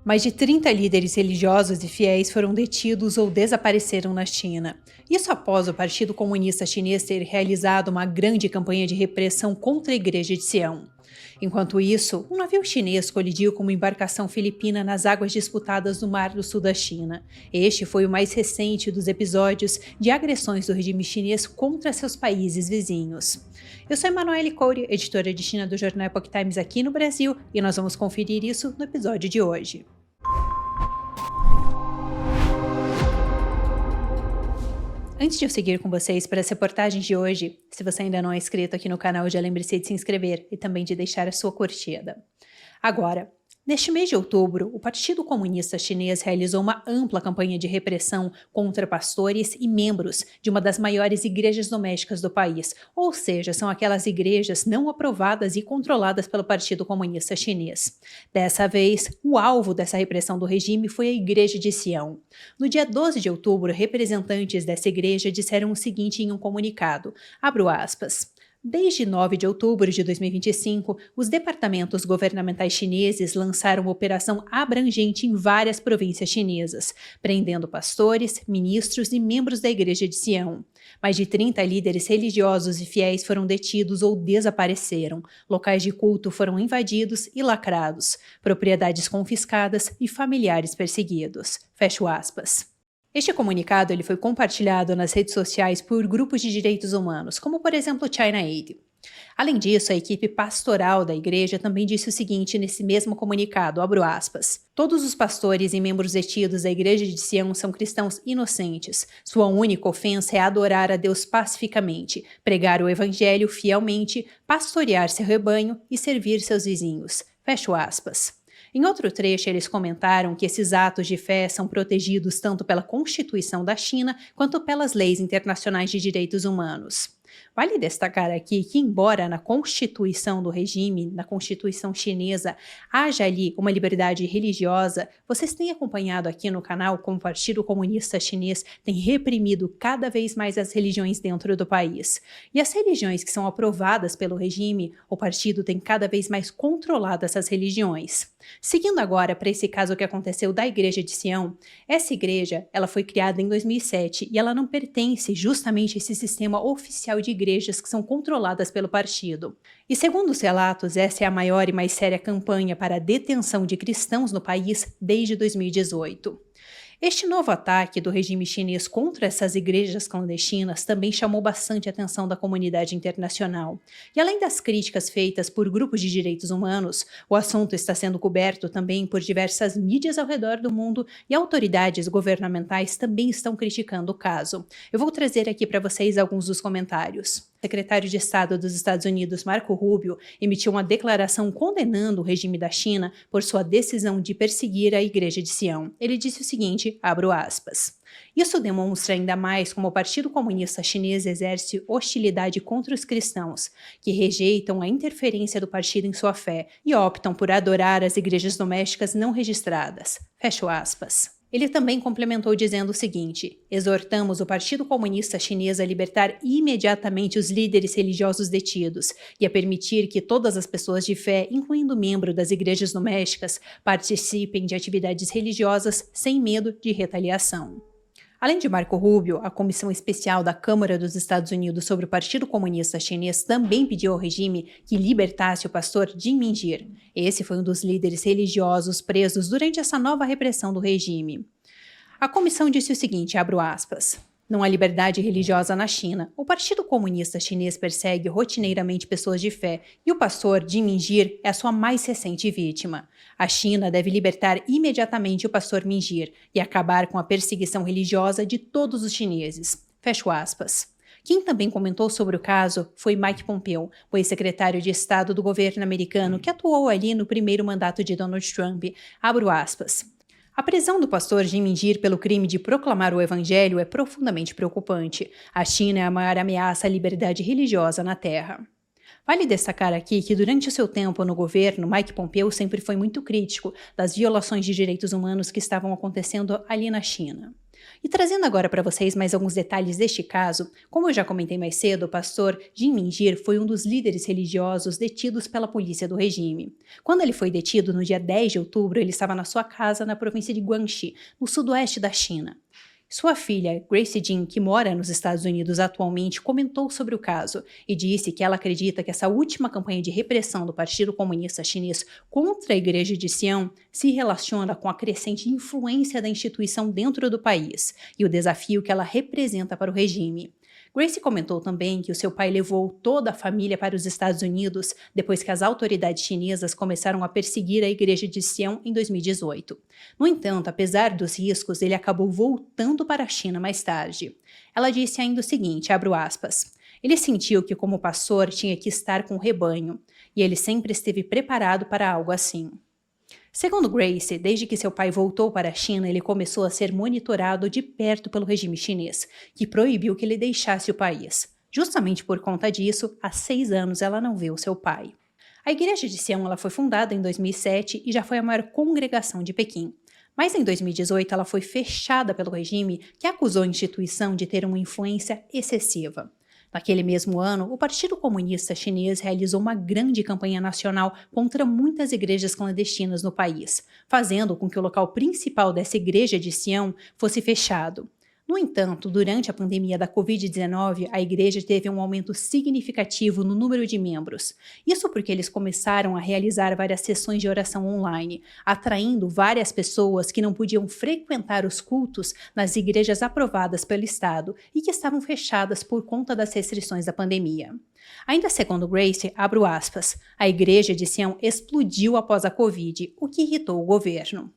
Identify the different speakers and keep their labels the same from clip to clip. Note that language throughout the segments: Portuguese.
Speaker 1: Mais de 30 líderes religiosos e fiéis foram detidos ou desapareceram na China. Isso após o Partido Comunista Chinês ter realizado uma grande campanha de repressão contra a Igreja de Sião. Enquanto isso, um navio chinês colidiu com uma embarcação filipina nas águas disputadas do Mar do Sul da China. Este foi o mais recente dos episódios de agressões do regime chinês contra seus países vizinhos. Eu sou Emanuele Coure, editora de China do jornal Epoch Times aqui no Brasil, e nós vamos conferir isso no episódio de hoje. Antes de eu seguir com vocês para as reportagens de hoje, se você ainda não é inscrito aqui no canal, já lembre-se de se inscrever e também de deixar a sua curtida. Agora, neste mês de outubro, o Partido Comunista Chinês realizou uma ampla campanha de repressão contra pastores e membros de uma das maiores igrejas domésticas do país, ou seja, são aquelas igrejas não aprovadas e controladas pelo Partido Comunista Chinês. Dessa vez, o alvo dessa repressão do regime foi a Igreja de Sião. No dia 12 de outubro, representantes dessa igreja disseram o seguinte em um comunicado, abro aspas, desde 9 de outubro de 2025, os departamentos governamentais chineses lançaram uma operação abrangente em várias províncias chinesas, prendendo pastores, ministros e membros da Igreja de Sião. Mais de 30 líderes religiosos e fiéis foram detidos ou desapareceram, locais de culto foram invadidos e lacrados, propriedades confiscadas e familiares perseguidos. Fecho aspas. Este comunicado ele foi compartilhado nas redes sociais por grupos de direitos humanos, como por exemplo China Aid. Além disso, a equipe pastoral da igreja também disse o seguinte nesse mesmo comunicado, abro aspas, todos os pastores e membros detidos da Igreja de Sião são cristãos inocentes. Sua única ofensa é adorar a Deus pacificamente, pregar o evangelho fielmente, pastorear seu rebanho e servir seus vizinhos. Fecho aspas. Em outro trecho, eles comentaram que esses atos de fé são protegidos tanto pela Constituição da China quanto pelas leis internacionais de direitos humanos. Vale destacar aqui que, embora na Constituição do regime, na Constituição chinesa, haja ali uma liberdade religiosa, vocês têm acompanhado aqui no canal como o Partido Comunista Chinês tem reprimido cada vez mais as religiões dentro do país. E as religiões que são aprovadas pelo regime, o partido tem cada vez mais controlado essas religiões. Seguindo agora para esse caso que aconteceu da Igreja de Sião, essa igreja ela foi criada em 2007 e ela não pertence justamente a esse sistema oficial de igrejas que são controladas pelo partido. E segundo os relatos, essa é a maior e mais séria campanha para a detenção de cristãos no país desde 2018. Este novo ataque do regime chinês contra essas igrejas clandestinas também chamou bastante a atenção da comunidade internacional. E além das críticas feitas por grupos de direitos humanos, o assunto está sendo coberto também por diversas mídias ao redor do mundo e autoridades governamentais também estão criticando o caso. Eu vou trazer aqui para vocês alguns dos comentários. O secretário de Estado dos Estados Unidos, Marco Rubio, emitiu uma declaração condenando o regime da China por sua decisão de perseguir a Igreja de Sião. Ele disse o seguinte, abro aspas, isso demonstra ainda mais como o Partido Comunista Chinês exerce hostilidade contra os cristãos, que rejeitam a interferência do partido em sua fé e optam por adorar as igrejas domésticas não registradas. Fecho aspas. Ele também complementou dizendo o seguinte, exortamos o Partido Comunista Chinês a libertar imediatamente os líderes religiosos detidos e a permitir que todas as pessoas de fé, incluindo membros das igrejas domésticas, participem de atividades religiosas sem medo de retaliação. Além de Marco Rubio, a Comissão Especial da Câmara dos Estados Unidos sobre o Partido Comunista Chinês também pediu ao regime que libertasse o pastor Jin Minjir. Esse foi um dos líderes religiosos presos durante essa nova repressão do regime. A comissão disse o seguinte, abro aspas, não há liberdade religiosa na China. O Partido Comunista Chinês persegue rotineiramente pessoas de fé e o pastor Jin Minjir é a sua mais recente vítima. A China deve libertar imediatamente o pastor Minjir e acabar com a perseguição religiosa de todos os chineses. Fecho aspas. Quem também comentou sobre o caso foi Mike Pompeo, o ex-secretário de Estado do governo americano que atuou ali no primeiro mandato de Donald Trump. Abro aspas. A prisão do pastor Jin Minjir pelo crime de proclamar o evangelho é profundamente preocupante. A China é a maior ameaça à liberdade religiosa na Terra. Vale destacar aqui que durante o seu tempo no governo, Mike Pompeo sempre foi muito crítico das violações de direitos humanos que estavam acontecendo ali na China. E trazendo agora para vocês mais alguns detalhes deste caso, como eu já comentei mais cedo, o pastor Jin Minjir foi um dos líderes religiosos detidos pela polícia do regime. Quando ele foi detido no dia 10 de outubro, ele estava na sua casa na província de Guangxi, no sudoeste da China. Sua filha, Grace Jin, que mora nos Estados Unidos atualmente, comentou sobre o caso e disse que ela acredita que essa última campanha de repressão do Partido Comunista Chinês contra a Igreja de Sião se relaciona com a crescente influência da instituição dentro do país e o desafio que ela representa para o regime. Grace comentou também que o seu pai levou toda a família para os Estados Unidos depois que as autoridades chinesas começaram a perseguir a Igreja de Sião em 2018. No entanto, apesar dos riscos, ele acabou voltando para a China mais tarde. Ela disse ainda o seguinte, abro aspas, ele sentiu que como pastor tinha que estar com o rebanho, e ele sempre esteve preparado para algo assim. Segundo Grace, desde que seu pai voltou para a China, ele começou a ser monitorado de perto pelo regime chinês, que proibiu que ele deixasse o país. Justamente por conta disso, há 6 anos ela não vê o seu pai. A Igreja de Sião ela foi fundada em 2007 e já foi a maior congregação de Pequim. Mas em 2018 ela foi fechada pelo regime, que acusou a instituição de ter uma influência excessiva. Naquele mesmo ano, o Partido Comunista Chinês realizou uma grande campanha nacional contra muitas igrejas clandestinas no país, fazendo com que o local principal dessa igreja de Sião fosse fechado. No entanto, durante a pandemia da Covid-19, a igreja teve um aumento significativo no número de membros. Isso porque eles começaram a realizar várias sessões de oração online, atraindo várias pessoas que não podiam frequentar os cultos nas igrejas aprovadas pelo Estado e que estavam fechadas por conta das restrições da pandemia. Ainda segundo Grace, abro aspas, a igreja de Sião explodiu após a Covid, o que irritou o governo.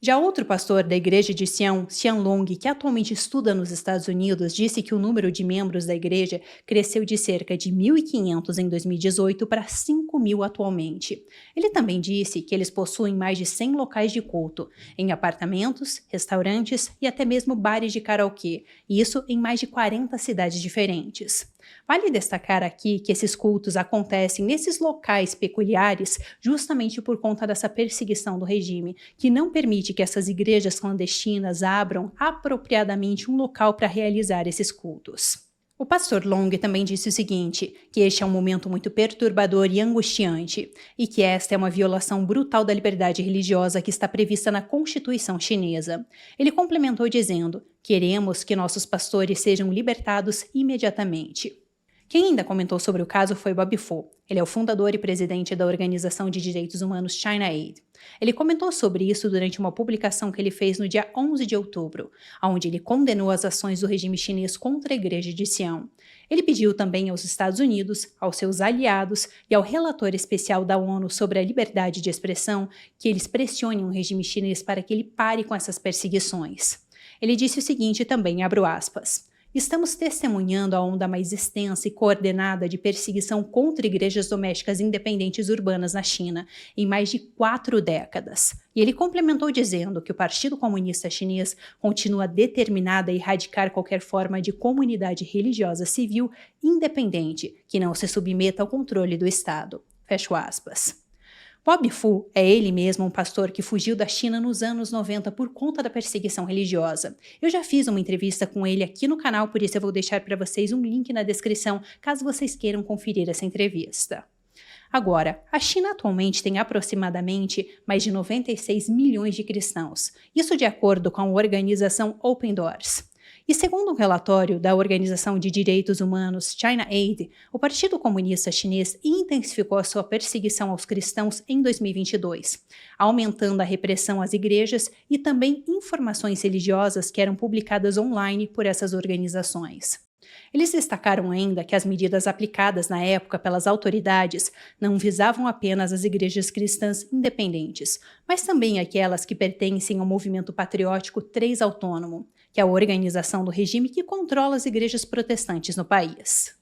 Speaker 1: Já outro pastor da igreja de Sião, Xianlong, que atualmente estuda nos Estados Unidos, disse que o número de membros da igreja cresceu de cerca de 1.500 em 2018 para 5.000 atualmente. Ele também disse que eles possuem mais de 100 locais de culto, em apartamentos, restaurantes e até mesmo bares de karaokê, isso em mais de 40 cidades diferentes. Vale destacar aqui que esses cultos acontecem nesses locais peculiares justamente por conta dessa perseguição do regime, que não permite que essas igrejas clandestinas abram apropriadamente um local para realizar esses cultos. O pastor Long também disse o seguinte, que este é um momento muito perturbador e angustiante, e que esta é uma violação brutal da liberdade religiosa que está prevista na Constituição chinesa. Ele complementou dizendo, queremos que nossos pastores sejam libertados imediatamente. Quem ainda comentou sobre o caso foi Bob Fu. Ele é o fundador e presidente da Organização de Direitos Humanos China Aid. Ele comentou sobre isso durante uma publicação que ele fez no dia 11 de outubro, onde ele condenou as ações do regime chinês contra a Igreja de Sião. Ele pediu também aos Estados Unidos, aos seus aliados e ao relator especial da ONU sobre a liberdade de expressão que eles pressionem o regime chinês para que ele pare com essas perseguições. Ele disse o seguinte também, abro aspas, estamos testemunhando a onda mais extensa e coordenada de perseguição contra igrejas domésticas independentes urbanas na China em mais de 4 décadas. E ele complementou dizendo que o Partido Comunista Chinês continua determinado a erradicar qualquer forma de comunidade religiosa civil independente que não se submeta ao controle do Estado. Fecho aspas. Bob Fu é ele mesmo um pastor que fugiu da China nos anos 90 por conta da perseguição religiosa. Eu já fiz uma entrevista com ele aqui no canal, por isso eu vou deixar para vocês um link na descrição, caso vocês queiram conferir essa entrevista. Agora, a China atualmente tem aproximadamente mais de 96 milhões de cristãos, isso de acordo com a organização Open Doors. E segundo um relatório da Organização de Direitos Humanos China Aid, o Partido Comunista Chinês intensificou a sua perseguição aos cristãos em 2022, aumentando a repressão às igrejas e também informações religiosas que eram publicadas online por essas organizações. Eles destacaram ainda que as medidas aplicadas na época pelas autoridades não visavam apenas as igrejas cristãs independentes, mas também aquelas que pertencem ao movimento patriótico 3 Autônomo, que é a organização do regime que controla as igrejas protestantes no país.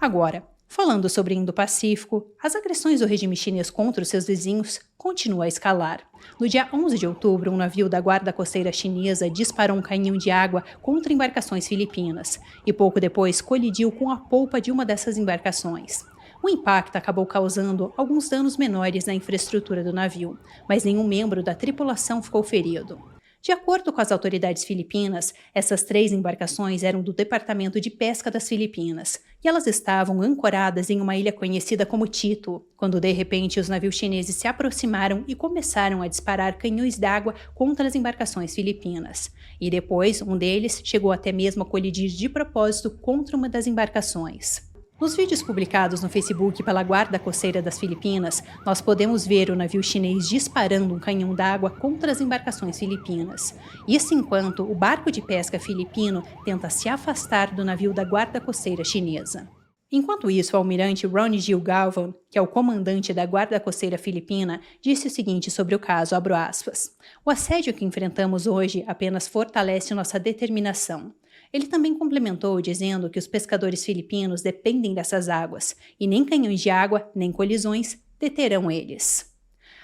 Speaker 1: Agora, falando sobre o Indo-Pacífico, as agressões do regime chinês contra os seus vizinhos continuam a escalar. No dia 11 de outubro, um navio da Guarda Costeira Chinesa disparou um canhão de água contra embarcações filipinas e pouco depois colidiu com a polpa de uma dessas embarcações. O impacto acabou causando alguns danos menores na infraestrutura do navio, mas nenhum membro da tripulação ficou ferido. De acordo com as autoridades filipinas, essas 3 embarcações eram do Departamento de Pesca das Filipinas e elas estavam ancoradas em uma ilha conhecida como Tito, quando de repente os navios chineses se aproximaram e começaram a disparar canhões d'água contra as embarcações filipinas. E depois, um deles chegou até mesmo a colidir de propósito contra uma das embarcações. Nos vídeos publicados no Facebook pela Guarda Costeira das Filipinas, nós podemos ver o navio chinês disparando um canhão d'água contra as embarcações filipinas. Isso enquanto o barco de pesca filipino tenta se afastar do navio da Guarda Costeira chinesa. Enquanto isso, o almirante Ronnie Gil Galvan, que é o comandante da Guarda Costeira Filipina, disse o seguinte sobre o caso, abro aspas, "O assédio que enfrentamos hoje apenas fortalece nossa determinação." Ele também complementou dizendo que os pescadores filipinos dependem dessas águas, e nem canhões de água, nem colisões deterão eles.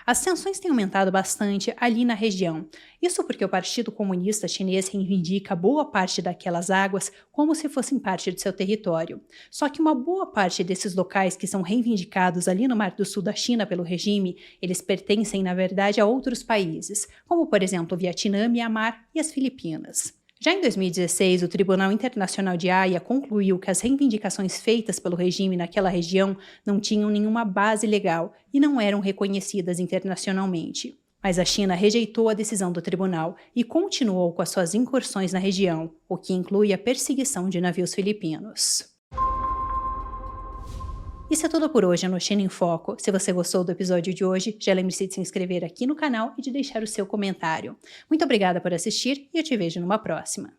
Speaker 1: As tensões têm aumentado bastante ali na região, isso porque o Partido Comunista Chinês reivindica boa parte daquelas águas como se fossem parte de seu território. Só que uma boa parte desses locais que são reivindicados ali no Mar do Sul da China pelo regime, eles pertencem na verdade a outros países, como por exemplo o Vietnã, Mianmar e as Filipinas. Já em 2016, o Tribunal Internacional de Haia concluiu que as reivindicações feitas pelo regime naquela região não tinham nenhuma base legal e não eram reconhecidas internacionalmente. Mas a China rejeitou a decisão do tribunal e continuou com as suas incursões na região, o que inclui a perseguição de navios filipinos. Isso é tudo por hoje no China em Foco. Se você gostou do episódio de hoje, já lembre-se de se inscrever aqui no canal e de deixar o seu comentário. Muito obrigada por assistir e eu te vejo numa próxima.